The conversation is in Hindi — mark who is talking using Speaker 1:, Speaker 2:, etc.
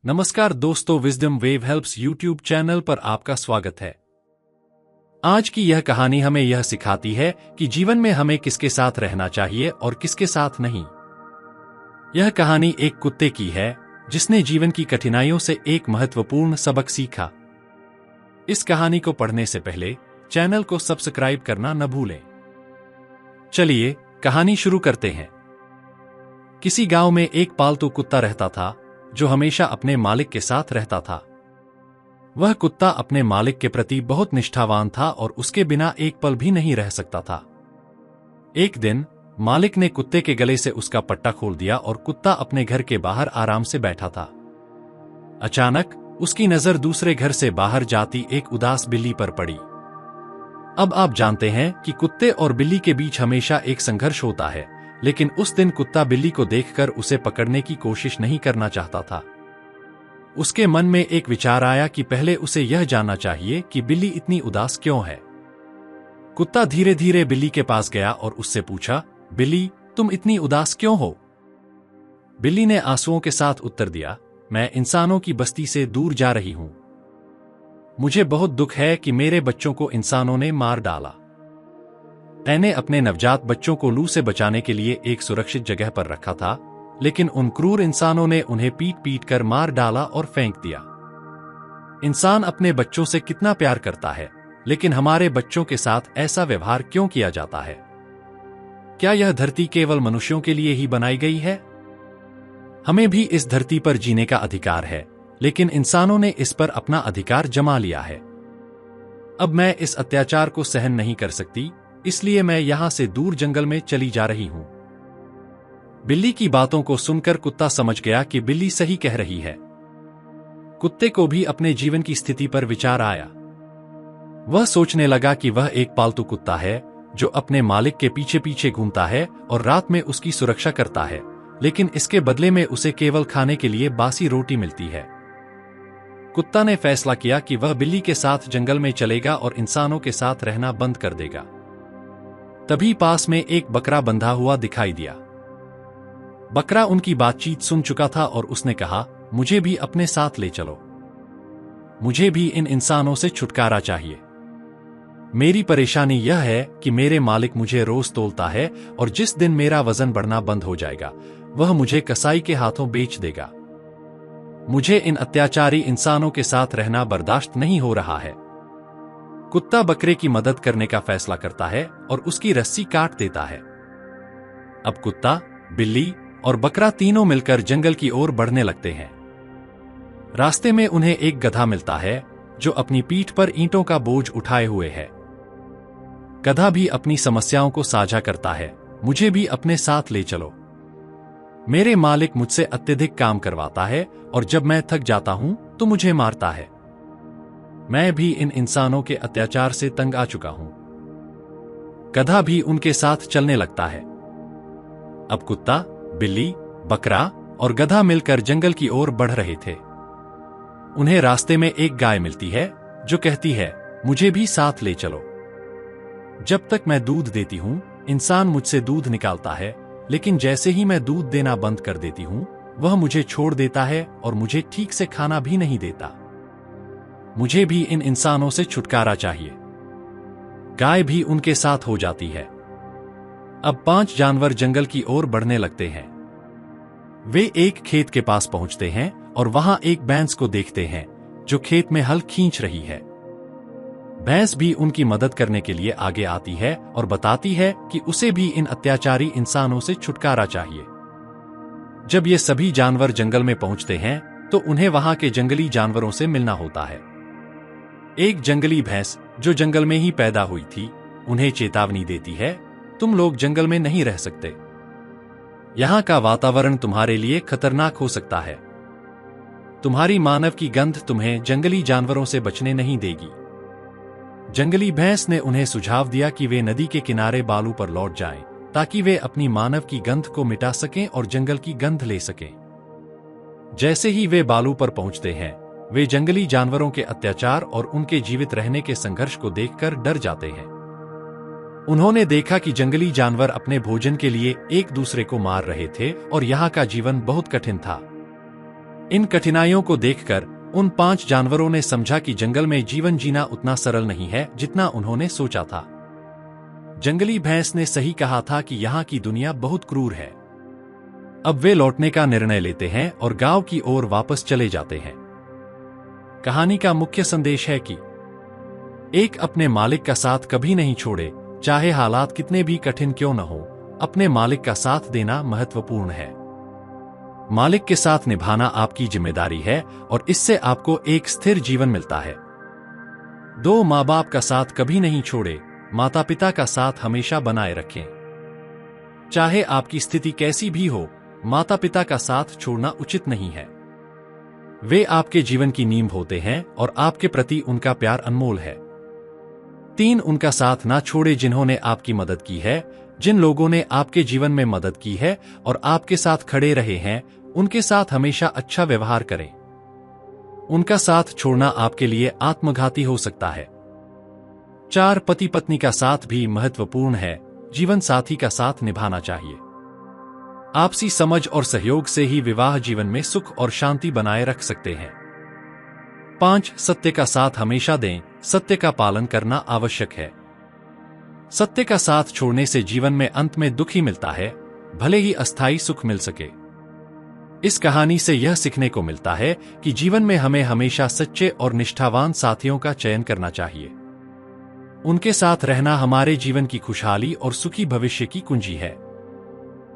Speaker 1: नमस्कार दोस्तों, wisdom wave helps YouTube channel पर आपका स्वागत है। आज की यह कहानी हमें यह सिखाती है कि जीवन में हमें किसके साथ रहना चाहिए और किसके साथ नहीं। यह कहानी एक कुत्ते की है जिसने जीवन की कठिनाइयों से एक महत्वपूर्ण सबक सीखा। इस कहानी को पढ़ने से पहले चैनल को सब्सक्राइब करना न भूलें। चलिए कहानी शुरू करते हैं। किसी गांव में एक पालतू कुत्ता रहता था जो हमेशा अपने मालिक के साथ रहता था। वह कुत्ता अपने मालिक के प्रति बहुत निष्ठावान था और उसके बिना एक पल भी नहीं रह सकता था। एक दिन मालिक ने कुत्ते के गले से उसका पट्टा खोल दिया और कुत्ता अपने घर के बाहर आराम से बैठा था। अचानक उसकी नजर दूसरे घर से बाहर जाती एक उदास बिल्ली पर पड़ी। अब आप जानते हैं कि कुत्ते और बिल्ली के बीच हमेशा एक संघर्ष होता है, लेकिन उस दिन कुत्ता बिल्ली को देखकर उसे पकड़ने की कोशिश नहीं करना चाहता था। उसके मन में एक विचार आया कि पहले उसे यह जानना चाहिए कि बिल्ली इतनी उदास क्यों है। कुत्ता धीरे धीरे बिल्ली के पास गया और उससे पूछा, बिल्ली, तुम इतनी उदास क्यों हो? बिल्ली ने आंसुओं के साथ उत्तर दिया, मैं इंसानों की बस्ती से दूर जा रही हूं। मुझे बहुत दुख है कि मेरे बच्चों को इंसानों ने मार डाला। मैंने अपने नवजात बच्चों को लू से बचाने के लिए एक सुरक्षित जगह पर रखा था, लेकिन उन क्रूर इंसानों ने उन्हें पीट पीट कर मार डाला और फेंक दिया। इंसान अपने बच्चों से कितना प्यार करता है, लेकिन हमारे बच्चों के साथ ऐसा व्यवहार क्यों किया जाता है? क्या यह धरती केवल मनुष्यों के लिए ही बनाई गई है? हमें भी इस धरती पर जीने का अधिकार है, लेकिन इंसानों ने इस पर अपना अधिकार जमा लिया है। अब मैं इस अत्याचार को सहन नहीं कर सकती, इसलिए मैं यहां से दूर जंगल में चली जा रही हूं। बिल्ली की बातों को सुनकर कुत्ता समझ गया कि बिल्ली सही कह रही है। कुत्ते को भी अपने जीवन की स्थिति पर विचार आया। वह सोचने लगा कि वह एक पालतू कुत्ता है जो अपने मालिक के पीछे पीछे घूमता है और रात में उसकी सुरक्षा करता है, लेकिन इसके बदले में उसे केवल खाने के लिए बासी रोटी मिलती है। कुत्ता ने फैसला किया कि वह बिल्ली के साथ जंगल में चलेगा और इंसानों के साथ रहना बंद कर देगा। तभी पास में एक बकरा बंधा हुआ दिखाई दिया। बकरा उनकी बातचीत सुन चुका था और उसने कहा, मुझे भी अपने साथ ले चलो। मुझे भी इन इंसानों से छुटकारा चाहिए। मेरी परेशानी यह है कि मेरे मालिक मुझे रोज तौलता है और जिस दिन मेरा वजन बढ़ना बंद हो जाएगा, वह मुझे कसाई के हाथों बेच देगा। मुझे इन अत्याचारी इंसानों के साथ रहना बर्दाश्त नहीं हो रहा है। कुत्ता बकरे की मदद करने का फैसला करता है और उसकी रस्सी काट देता है। अब कुत्ता, बिल्ली और बकरा तीनों मिलकर जंगल की ओर बढ़ने लगते हैं। रास्ते में उन्हें एक गधा मिलता है जो अपनी पीठ पर ईंटों का बोझ उठाए हुए है। गधा भी अपनी समस्याओं को साझा करता है, मुझे भी अपने साथ ले चलो। मेरे मालिक मुझसे अत्यधिक काम करवाता है और जब मैं थक जाता हूं तो मुझे मारता है। मैं भी इन इंसानों के अत्याचार से तंग आ चुका हूं। गधा भी उनके साथ चलने लगता है। अब कुत्ता, बिल्ली, बकरा और गधा मिलकर जंगल की ओर बढ़ रहे थे। उन्हें रास्ते में एक गाय मिलती है जो कहती है, मुझे भी साथ ले चलो। जब तक मैं दूध देती हूं, इंसान मुझसे दूध निकालता है, लेकिन जैसे ही मैं दूध देना बंद कर देती हूं, वह मुझे छोड़ देता है और मुझे ठीक से खाना भी नहीं देता। मुझे भी इन इंसानों से छुटकारा चाहिए। गाय भी उनके साथ हो जाती है। अब 5 जानवर जंगल की ओर बढ़ने लगते हैं। वे एक खेत के पास पहुंचते हैं और वहां एक भैंस को देखते हैं जो खेत में हल खींच रही है। भैंस भी उनकी मदद करने के लिए आगे आती है और बताती है कि उसे भी इन अत्याचारी इंसानों से छुटकारा चाहिए। जब ये सभी जानवर जंगल में पहुंचते हैं तो उन्हें वहां के जंगली जानवरों से मिलना होता है। एक जंगली भैंस जो जंगल में ही पैदा हुई थी, उन्हें चेतावनी देती है, तुम लोग जंगल में नहीं रह सकते। यहां का वातावरण तुम्हारे लिए खतरनाक हो सकता है। तुम्हारी मानव की गंध तुम्हें जंगली जानवरों से बचने नहीं देगी। जंगली भैंस ने उन्हें सुझाव दिया कि वे नदी के किनारे बालू पर लौट जाएं, ताकि वे अपनी मानव की गंध को मिटा सकें और जंगल की गंध ले सकें। जैसे ही वे बालू पर पहुंचते हैं, वे जंगली जानवरों के अत्याचार और उनके जीवित रहने के संघर्ष को देखकर डर जाते हैं। उन्होंने देखा कि जंगली जानवर अपने भोजन के लिए एक दूसरे को मार रहे थे और यहाँ का जीवन बहुत कठिन था। इन कठिनाइयों को देखकर उन 5 जानवरों ने समझा कि जंगल में जीवन जीना उतना सरल नहीं है जितना उन्होंने सोचा था। जंगली भैंस ने सही कहा था कि यहाँ की दुनिया बहुत क्रूर है। अब वे लौटने का निर्णय लेते हैं और गांव की ओर वापस चले जाते हैं। कहानी का मुख्य संदेश है कि एक अपने मालिक का साथ कभी नहीं छोड़े, चाहे हालात कितने भी कठिन क्यों न हो। अपने मालिक का साथ देना महत्वपूर्ण है। मालिक के साथ निभाना आपकी जिम्मेदारी है और इससे आपको एक स्थिर जीवन मिलता है। 2 माँ बाप का साथ कभी नहीं छोड़े, माता पिता का साथ हमेशा बनाए रखें। चाहे आपकी स्थिति कैसी भी हो, माता पिता का साथ छोड़ना उचित नहीं है। वे आपके जीवन की नींव होते हैं और आपके प्रति उनका प्यार अनमोल है। 3 उनका साथ ना छोड़े जिन्होंने आपकी मदद की है। जिन लोगों ने आपके जीवन में मदद की है और आपके साथ खड़े रहे हैं, उनके साथ हमेशा अच्छा व्यवहार करें। उनका साथ छोड़ना आपके लिए आत्मघाती हो सकता है। 4 पति पत्नी का साथ भी महत्वपूर्ण है। जीवन साथी का साथ निभाना चाहिए। आपसी समझ और सहयोग से ही विवाह जीवन में सुख और शांति बनाए रख सकते हैं। 5 सत्य का साथ हमेशा दें। सत्य का पालन करना आवश्यक है। सत्य का साथ छोड़ने से जीवन में अंत में दुख ही मिलता है, भले ही अस्थायी सुख मिल सके। इस कहानी से यह सीखने को मिलता है कि जीवन में हमें हमेशा सच्चे और निष्ठावान साथियों का चयन करना चाहिए। उनके साथ रहना हमारे जीवन की खुशहाली और सुखी भविष्य की कुंजी है।